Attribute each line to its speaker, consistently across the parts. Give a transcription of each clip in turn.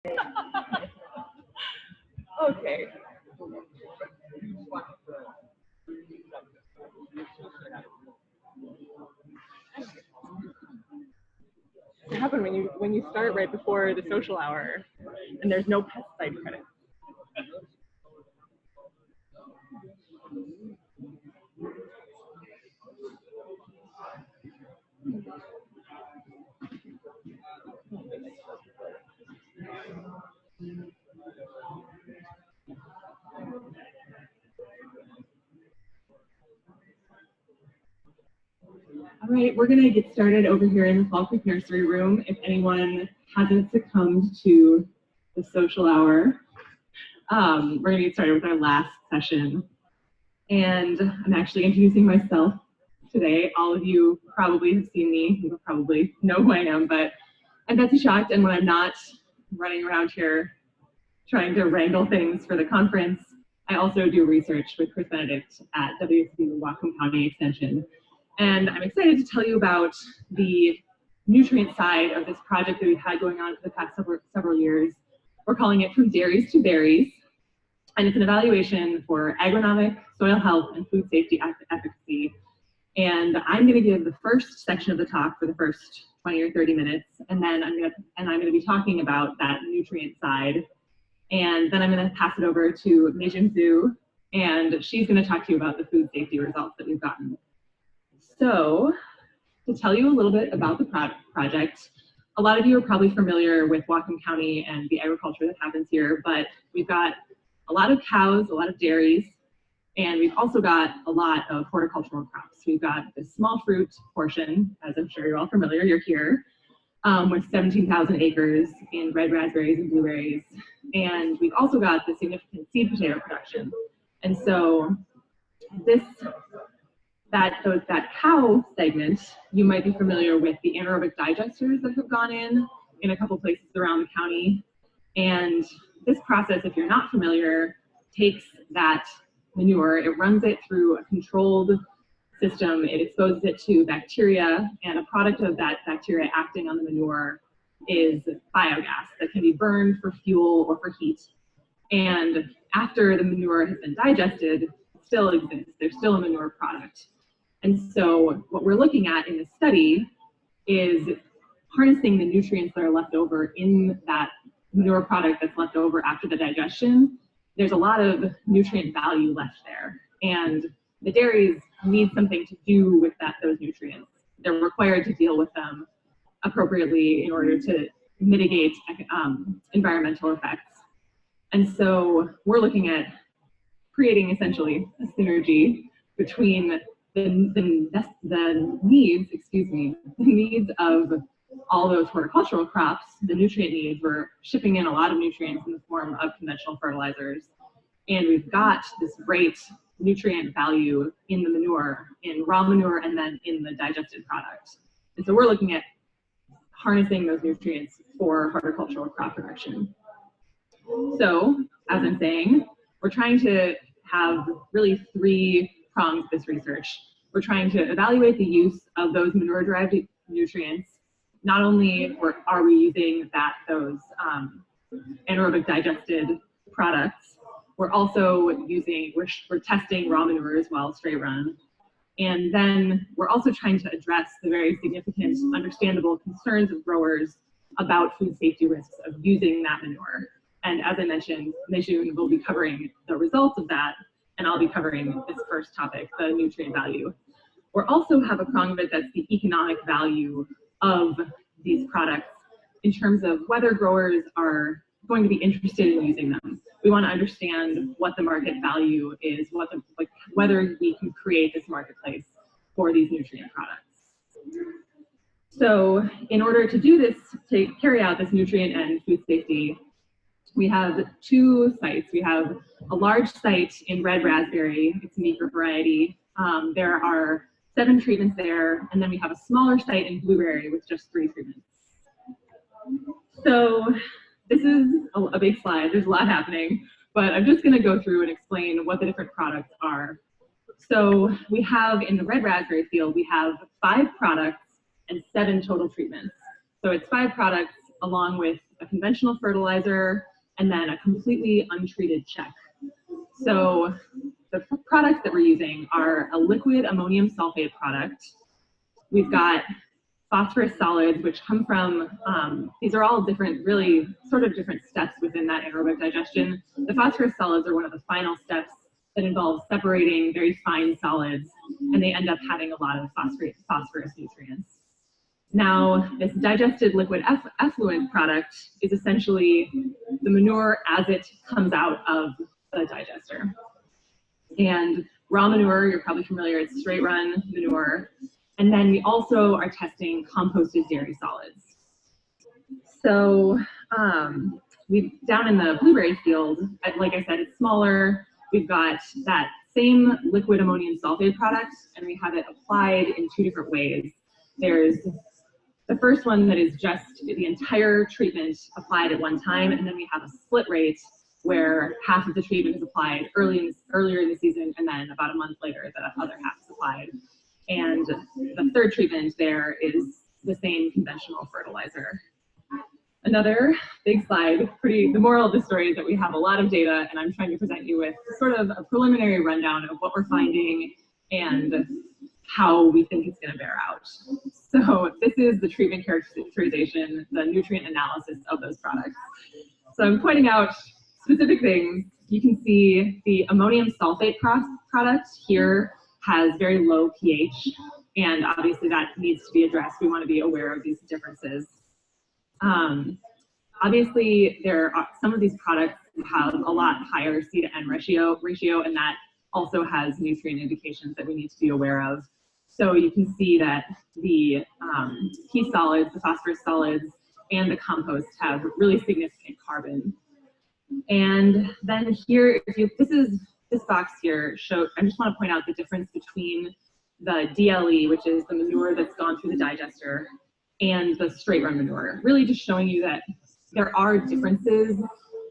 Speaker 1: Okay. What happens when you start right before the social hour and there's no pesticide credit? All right, we're going to get started over here in the Fall Creek Nursery Room. If anyone hasn't succumbed to the social hour, we're going to get started with our last session. And I'm actually introducing myself today. All of you probably have seen me. You probably know who I am, but I'm Betsy Schacht, and when I'm not running around here trying to wrangle things for the conference, I also do research with Chris Benedict at WSU-Whatcom County Extension. And I'm excited to tell you about the nutrient side of this project that we've had going on for the past several years. We're calling it From Dairies to Berries. And it's an evaluation for agronomic, soil health, and food safety efficacy. And I'm going to give the first section of the talk for the first 20 or 30 minutes, and then I'm going to be talking about that nutrient side. And then I'm going to pass it over to Meijun Zhu, and she's going to talk to you about the food safety results that we've gotten. So, to tell you a little bit about the project, a lot of you are probably familiar with Whatcom County and the agriculture that happens here, but we've got a lot of cows, a lot of dairies, and we've also got a lot of horticultural crops. We've got the small fruit portion, as I'm sure you're all familiar, you're here, with 17,000 acres in red raspberries and blueberries. And we've also got the significant seed potato production. And so that cow segment, you might be familiar with the anaerobic digesters that have gone in a couple places around the county. And this process, if you're not familiar, takes that manure, it runs it through a controlled system, it exposes it to bacteria, and a product of that bacteria acting on the manure is biogas that can be burned for fuel or for heat. And after the manure has been digested, it still exists, there's still a manure product. And so what we're looking at in this study is harnessing the nutrients that are left over in that manure product that's left over after the digestion. There's a lot of nutrient value left there. And the dairies need something to do with those nutrients. They're required to deal with them appropriately in order to mitigate environmental effects. And so we're looking at creating essentially a synergy between the needs of all those horticultural crops, the nutrient needs. We're shipping in a lot of nutrients in the form of conventional fertilizers. And we've got this great nutrient value in the manure, in raw manure, and then in the digested product. And so we're looking at harnessing those nutrients for horticultural crop production. So, as I'm saying, we're trying to have really three prongs of this research. We're trying to evaluate the use of those manure-derived nutrients. Not only are we using those anaerobic digested products, we're also we're testing raw manure as well, straight run. And then we're also trying to address the very significant, understandable concerns of growers about food safety risks of using that manure. And as I mentioned, Meijun will be covering the results of that, and I'll be covering this first topic, the nutrient value. We also have a prong of it that's the economic value of these products in terms of whether growers are going to be interested in using them. We want to understand what the market value is, whether we can create this marketplace for these nutrient products. So in order to do this, to carry out this nutrient and food safety, we have two sites. We have a large site in red raspberry, it's a meeker variety. There are 7 treatments there, and then we have a smaller site in blueberry with just 3 treatments. So this is a big slide, there's a lot happening, but I'm just gonna go through and explain what the different products are. So we have, in the red raspberry field, we have 5 products and 7 total treatments. So it's 5 products, along with a conventional fertilizer, and then a completely untreated check. So the products that we're using are a liquid ammonium sulfate product. We've got phosphorus solids, which come from, these are all different, really sort of different steps within that anaerobic digestion. The phosphorus solids are one of the final steps that involves separating very fine solids, and they end up having a lot of phosphorus nutrients. Now, this digested liquid effluent product is essentially the manure as it comes out of the digester. And raw manure, you're probably familiar, it's straight run manure. And then we also are testing composted dairy solids. So down in the blueberry field, like I said, it's smaller. We've got that same liquid ammonium sulfate product, and we have it applied in two different ways. There's the first one that is just the entire treatment applied at one time, and then we have a split rate where half of the treatment is applied earlier in the season, and then about a month later the other half is applied. And the third treatment there is the same conventional fertilizer. Another big slide, the moral of the story is that we have a lot of data, and I'm trying to present you with sort of a preliminary rundown of what we're finding and how we think it's going to bear out. So this is the treatment characterization, the nutrient analysis of those products. So I'm pointing out specific things. You can see the ammonium sulfate product here has very low pH, and obviously that needs to be addressed. We want to be aware of these differences. Obviously, some of these products have a lot higher C to N ratio, and that also has nutrient indications that we need to be aware of. So you can see that the key solids, the phosphorus solids, and the compost have really significant carbon. And then here, this box here I just want to point out the difference between the DLE, which is the manure that's gone through the digester, and the straight run manure, really just showing you that there are differences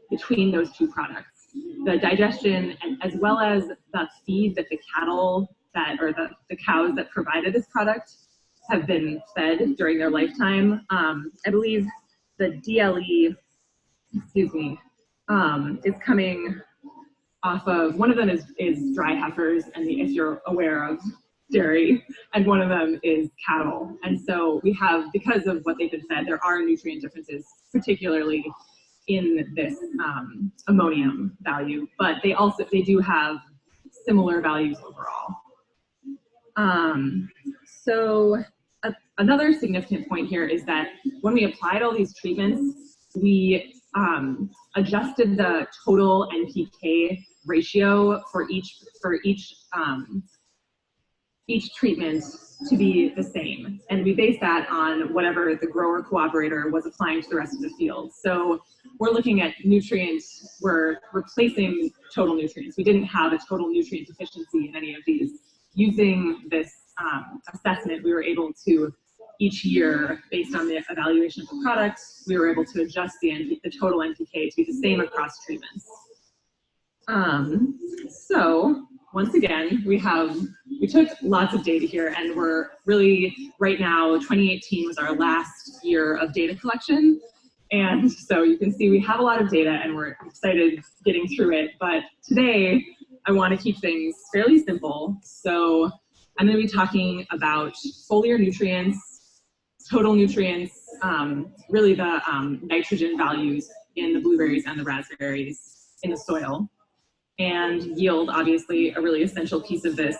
Speaker 1: between those two products. The digestion, and as well as the feed that the cattle or the cows that provided this product have been fed during their lifetime. I believe the DLE, is coming off of, one of them is dry heifers, and if you're aware of dairy, and one of them is cattle. And so we have, because of what they've been fed, there are nutrient differences, particularly in this ammonium value, but they do have similar values overall. Another significant point here is that when we applied all these treatments, we adjusted the total NPK ratio for each treatment to be the same. And we based that on whatever the grower cooperator was applying to the rest of the field. So we're looking at nutrients, we're replacing total nutrients. We didn't have a total nutrient deficiency in any of these. Using this assessment, we were able to, each year, based on the evaluation of the product, we were able to adjust the total NPK to be the same across treatments. So once again, we took lots of data here, and we're really, right now, 2018 was our last year of data collection. And so you can see we have a lot of data, and we're excited getting through it. But today, I want to keep things fairly simple. So I'm going to be talking about foliar nutrients, total nutrients, really the nitrogen values in the blueberries and the raspberries in the soil. And yield, obviously, a really essential piece of this.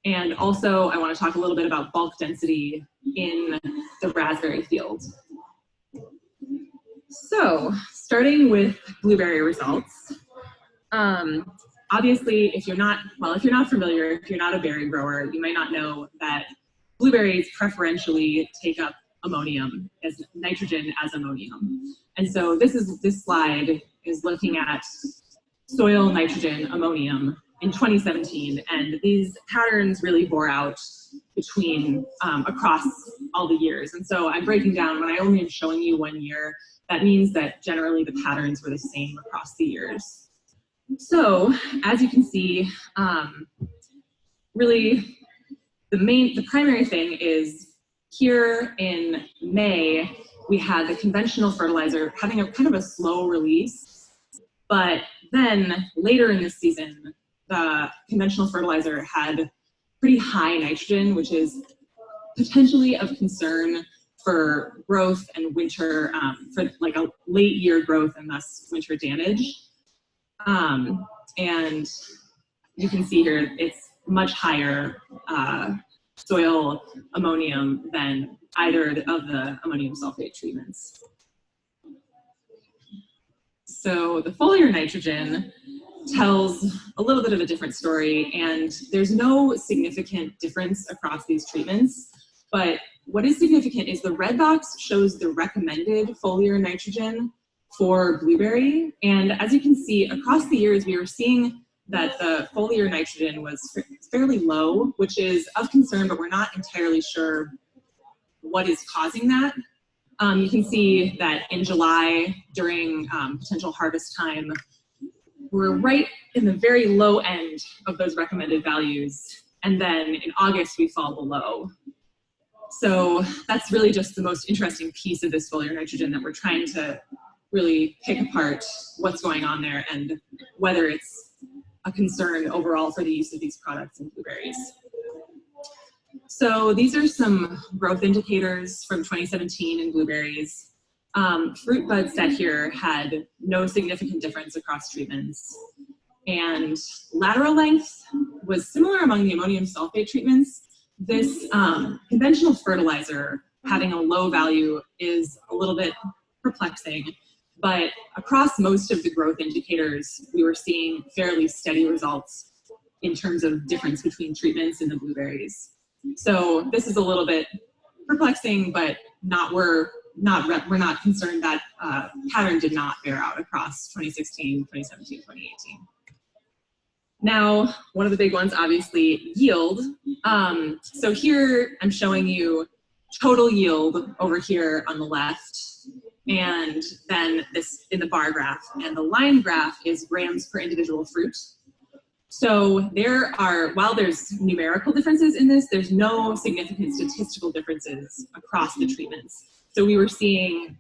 Speaker 1: And also, I want to talk a little bit about bulk density in the raspberry field. So, starting with blueberry results. Obviously, if you're not familiar, if you're not a berry grower, you might not know that blueberries preferentially take up ammonium as nitrogen as ammonium. And so this slide is looking at soil nitrogen ammonium in 2017, and these patterns really bore out between across all the years. And so I'm breaking down, when I only am showing you 1 year, that means that generally the patterns were the same across the years. So as you can see, really the primary thing is here in May, we had the conventional fertilizer having a kind of a slow release, but then later in the season, the conventional fertilizer had pretty high nitrogen, which is potentially of concern for growth and winter, for like a late year growth and thus winter damage. And you can see here, it's much higher soil ammonium than either of the ammonium sulfate treatments. So the foliar nitrogen tells a little bit of a different story, and there's no significant difference across these treatments. But what is significant is the red box shows the recommended foliar nitrogen for blueberry. And as you can see, across the years, we were seeing that the foliar nitrogen was fairly low, which is of concern, but we're not entirely sure what is causing that. You can see that in July, during potential harvest time, we're right in the very low end of those recommended values. And then in August, we fall below. So that's really just the most interesting piece of this foliar nitrogen that we're trying to really pick apart what's going on there and whether it's a concern overall for the use of these products in blueberries. So these are some growth indicators from 2017 in blueberries. Fruit bud set here had no significant difference across treatments. And lateral length was similar among the ammonium sulfate treatments. This conventional fertilizer having a low value is a little bit perplexing, but across most of the growth indicators, we were seeing fairly steady results in terms of difference between treatments in the blueberries. So this is a little bit perplexing, but we're not concerned that pattern did not bear out across 2016, 2017, 2018. Now, one of the big ones, obviously, yield. So here I'm showing you total yield over here on the left, and then this in the bar graph, and the line graph is grams per individual fruit. So there are, while there's numerical differences in this, there's no significant statistical differences across the treatments. So we were seeing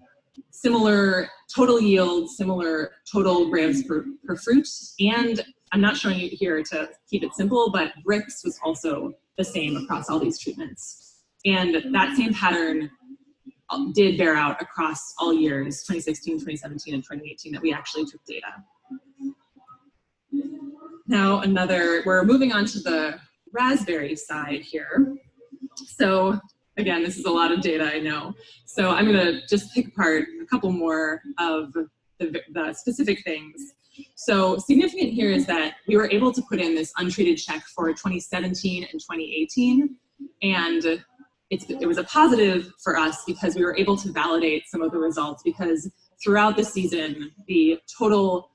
Speaker 1: similar total yield, similar total grams per fruit, and I'm not showing you here to keep it simple, but Brix was also the same across all these treatments. And that same pattern did bear out across all years, 2016, 2017, and 2018, that we actually took data. Now we're moving on to the raspberry side here. So again, this is a lot of data, I know. So I'm gonna just pick apart a couple more of the specific things. So significant here is that we were able to put in this untreated check for 2017 and 2018. And it was a positive for us because we were able to validate some of the results, because throughout the season, the total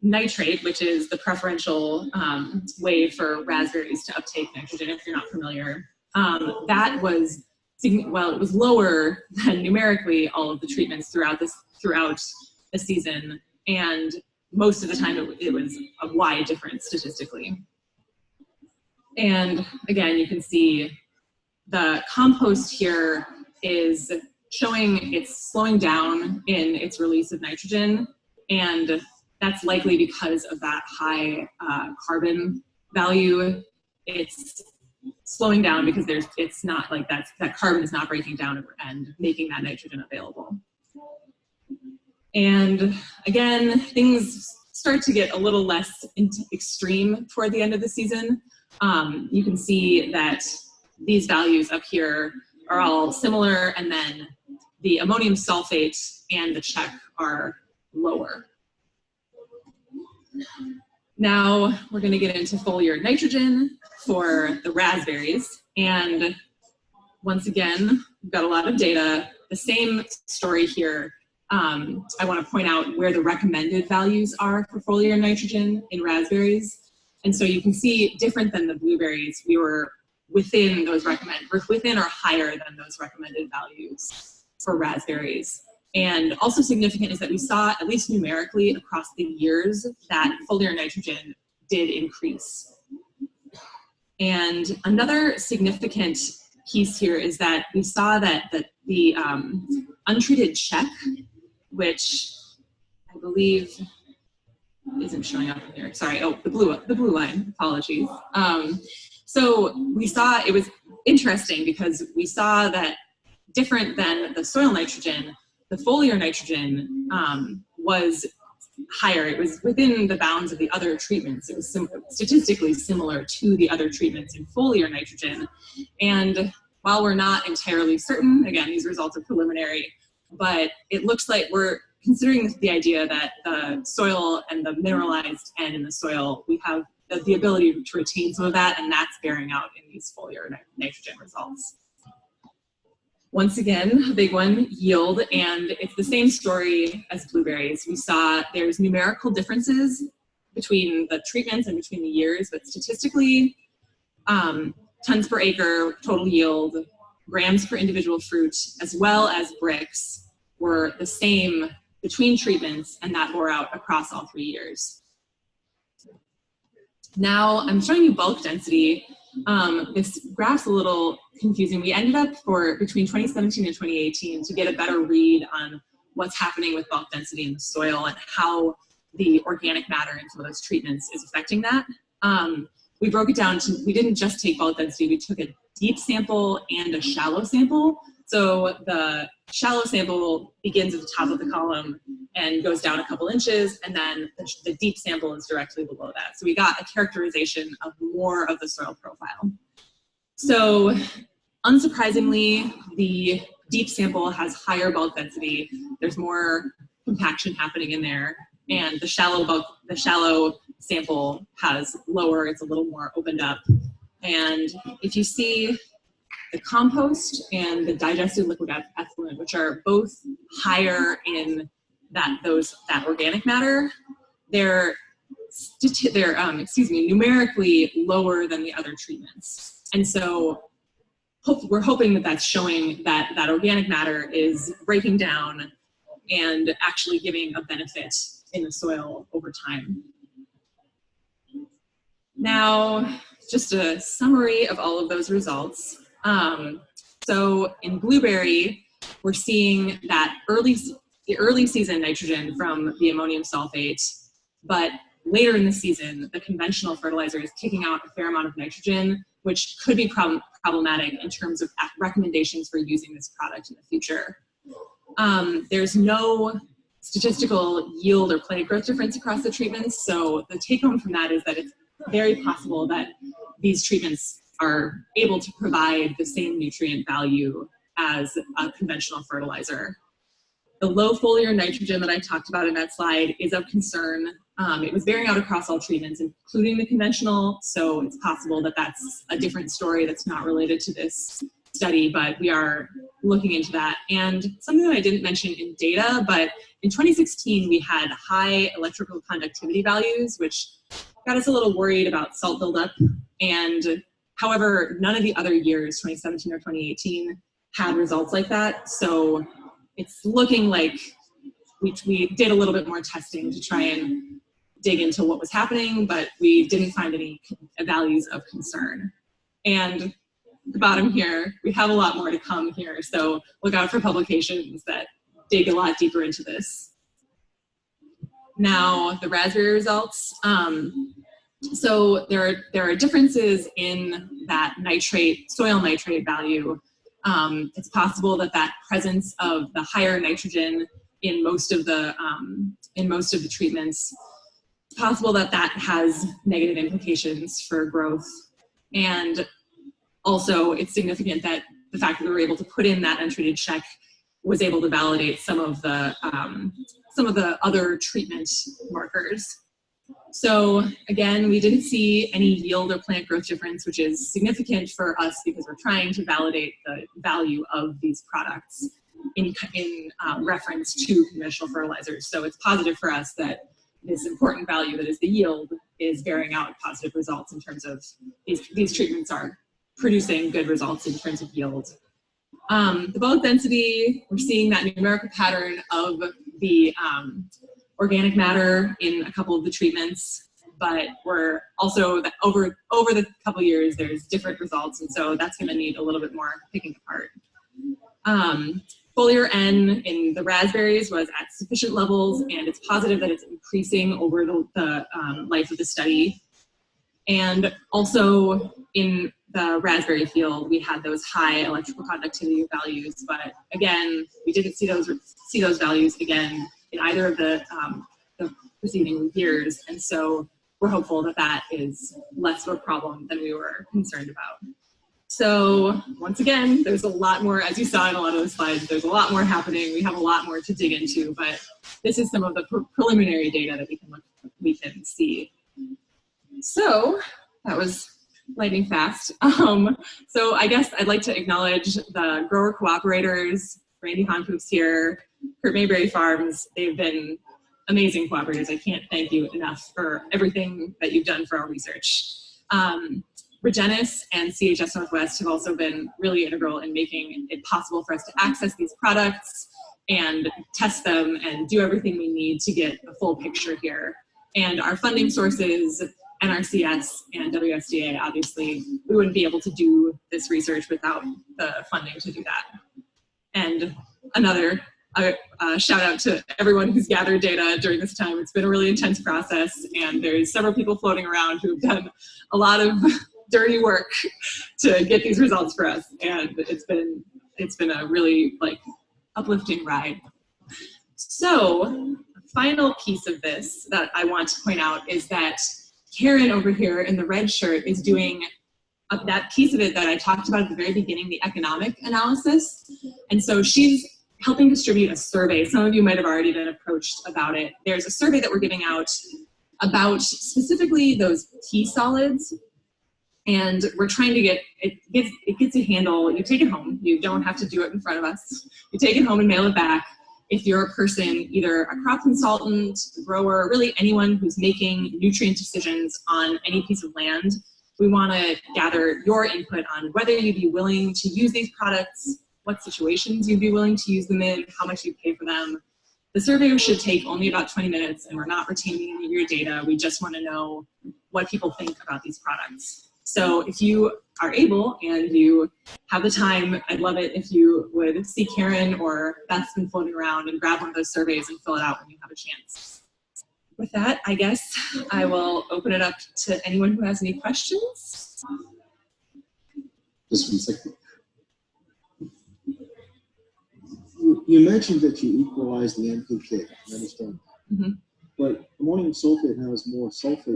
Speaker 1: nitrate, which is the preferential way for raspberries to uptake nitrogen, if you're not familiar, that was, well, it was lower than numerically all of the treatments throughout the season. And most of the time it was a wide difference statistically. And again, you can see the compost here is showing it's slowing down in its release of nitrogen, and that's likely because of that high carbon value. It's slowing down because it's not like that carbon is not breaking down and making that nitrogen available. And again, things start to get a little less extreme toward the end of the season. You can see that these values up here are all similar, and then the ammonium sulfate and the check are lower. Now we're going to get into foliar nitrogen for the raspberries. And once again, we've got a lot of data. The same story here. I want to point out where the recommended values are for foliar nitrogen in raspberries. And so you can see, different than the blueberries, we were within those within or higher than those recommended values for raspberries. And also significant is that we saw, at least numerically across the years, that foliar nitrogen did increase. And another significant piece here is that we saw that the untreated check, which I believe isn't showing up in here. Sorry, oh, the blue line, apologies. So we saw, it was interesting because we saw that different than the soil nitrogen, the foliar nitrogen was higher. It was within the bounds of the other treatments. It was statistically similar to the other treatments in foliar nitrogen. And while we're not entirely certain, again, these results are preliminary, but it looks like we're considering the idea that the soil and the mineralized N in the soil, we have the ability to retain some of that, and that's bearing out in these foliar nitrogen results. Once again, a big one, yield, and it's the same story as blueberries. We saw there's numerical differences between the treatments and between the years, but statistically, tons per acre, total yield, grams per individual fruit, as well as bricks were the same between treatments, and that bore out across all 3 years. Now I'm showing you bulk density. This graph's a little confusing. We ended up between 2017 and 2018 to get a better read on what's happening with bulk density in the soil and how the organic matter in some of those treatments is affecting that. We broke it down to, we didn't just take bulk density, we took a deep sample and a shallow sample. So the shallow sample begins at the top of the column and goes down a couple inches, and then the deep sample is directly below that. So we got a characterization of more of the soil profile. So unsurprisingly, the deep sample has higher bulk density. There's more compaction happening in there, and the shallow sample has lower, it's a little more opened up. And if you see the compost and the digested liquid effluent, which are both higher in that organic matter, they're numerically lower than the other treatments. And so we're hoping that that's showing that that organic matter is breaking down and actually giving a benefit in the soil over time. Now, just a summary of all of those results. So in blueberry, we're seeing that the early season nitrogen from the ammonium sulfate, but later in the season, the conventional fertilizer is kicking out a fair amount of nitrogen, which could be problematic in terms of recommendations for using this product in the future. There's no statistical yield or plant growth difference across the treatments, so the take home from that is that it's very possible that these treatments are able to provide the same nutrient value as a conventional fertilizer. The low foliar nitrogen that I talked about in that slide is of concern. It was bearing out across all treatments, including the conventional, so it's possible that that's a different story that's not related to this study, but we are looking into that. And something that I didn't mention in data, but in 2016, we had high electrical conductivity values, which got us a little worried about salt buildup. And however, none of the other years, 2017 or 2018, had results like that. So it's looking like we did a little bit more testing to try and dig into what was happening, but we didn't find any values of concern. And at the bottom here, we have a lot more to come here. So look out for publications that dig a lot deeper into this. Now, the raspberry results. So there are differences in that soil nitrate value. It's possible that presence of the higher nitrogen in most of the treatments, it's possible that has negative implications for growth. And also, it's significant that the fact that we were able to put in that untreated check was able to validate some of the other treatment markers. So again, we didn't see any yield or plant growth difference, which is significant for us because we're trying to validate the value of these products in reference to conventional fertilizers. So it's positive for us that this important value that is the yield is bearing out positive results in terms of these treatments are producing good results in terms of yield. The bulk density, we're seeing that numerical pattern of the organic matter in a couple of the treatments. but we're also over the couple years, there's different results, and so that's going to need a little bit more picking apart. Foliar N in the raspberries was at sufficient levels, and it's positive that it's increasing over the life of the study. And also in the raspberry field, we had those high electrical conductivity values, but again, we didn't see those values again in either of the preceding years, and so we're hopeful that that is less of a problem than we were concerned about. So once again, there's a lot more, as you saw in a lot of the slides, there's a lot more happening. We have a lot more to dig into, but this is some of the preliminary data that we can see. So that was lightning fast. So I guess I'd like to acknowledge the grower cooperators, Randy Honkoof's here, Kurt Mayberry Farms. They've been amazing cooperators. I can't thank you enough for everything that you've done for our research. Regenis and CHS Northwest have also been really integral in making it possible for us to access these products and test them and do everything we need to get a full picture here. And our funding sources, NRCS and WSDA, obviously, we wouldn't be able to do this research without the funding to do that. And another shout out to everyone who's gathered data during this time. It's been a really intense process, and there's several people floating around who've done a lot of dirty work to get these results for us, and it's been a really uplifting ride. So the final piece of this that I want to point out is that Karen over here in the red shirt is doing that piece of it that I talked about at the very beginning, the economic analysis. And so she's helping distribute a survey. Some of you might have already been approached about it. There's a survey that we're giving out about specifically those tea solids. And we're trying to get, it gets a handle, you take it home, you don't have to do it in front of us. You take it home and mail it back. If you're a person, either a crop consultant, a grower, really anyone who's making nutrient decisions on any piece of land, we want to gather your input on whether you'd be willing to use these products, what situations you'd be willing to use them in, how much you'd pay for them. The survey should take only about 20 minutes, and we're not retaining any of your data. We just want to know what people think about these products. So if you are able and you have the time, I'd love it if you would see Karen or Beth's been floating around and grab one of those surveys and fill it out when you have a chance. With that, I guess I will open it up to anyone who has any questions.
Speaker 2: Just 1 second. You mentioned that you equalized the NPK, I understand. Mm-hmm. But ammonium sulfate has more sulfate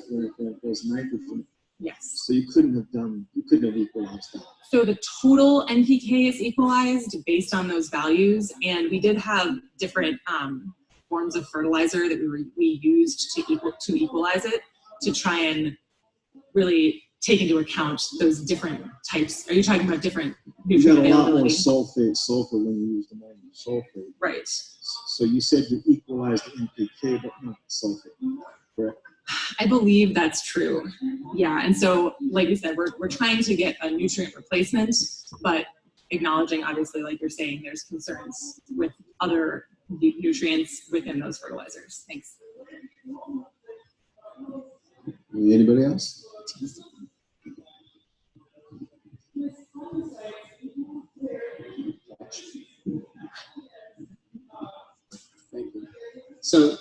Speaker 2: in it than it does nitrogen.
Speaker 1: Yes.
Speaker 2: So you couldn't have equalized that.
Speaker 1: So the total NPK is equalized based on those values, and we did have different forms of fertilizer that we used to equalize it, to try and really take into account those different types. Are you talking about different nutrient availability? You got a lot more
Speaker 2: sulfur when you use ammonium sulfate.
Speaker 1: Right.
Speaker 2: So you said you equalized the NPK, but not the sulfate, correct?
Speaker 1: I believe that's true. Yeah, and so like you said, we're trying to get a nutrient replacement, but acknowledging, obviously, like you're saying, there's concerns with other nutrients within those fertilizers. Thanks.
Speaker 2: Anybody else?
Speaker 3: Thank you. So,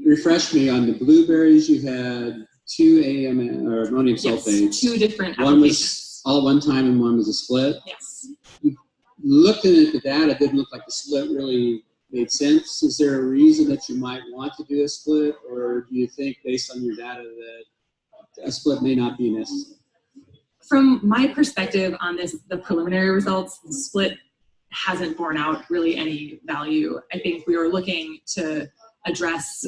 Speaker 3: refresh me on the blueberries. You had 2 or ammonium sulfate.
Speaker 1: Yes, 2 different
Speaker 3: applications. One was all at one time and one was a split.
Speaker 1: Yes.
Speaker 3: Looking at the data, it didn't look like the split really made sense. Is there a reason that you might want to do a split, or do you think, based on your data, that a split may not be necessary?
Speaker 1: From my perspective on this, the preliminary results, the split hasn't borne out really any value. I think we were looking to address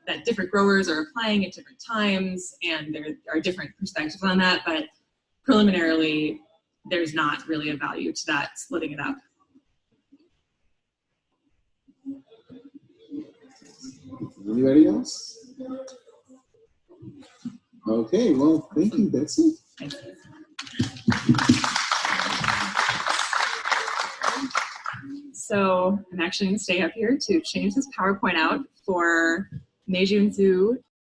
Speaker 1: that different growers are applying at different times, and there are different perspectives on that, but preliminarily there's not really a value to that, splitting it up.
Speaker 2: Anybody else? Okay, well, thank you, Betsy.
Speaker 1: Thank you. So I'm actually going to stay up here to change this PowerPoint out for Mei Jun Zhu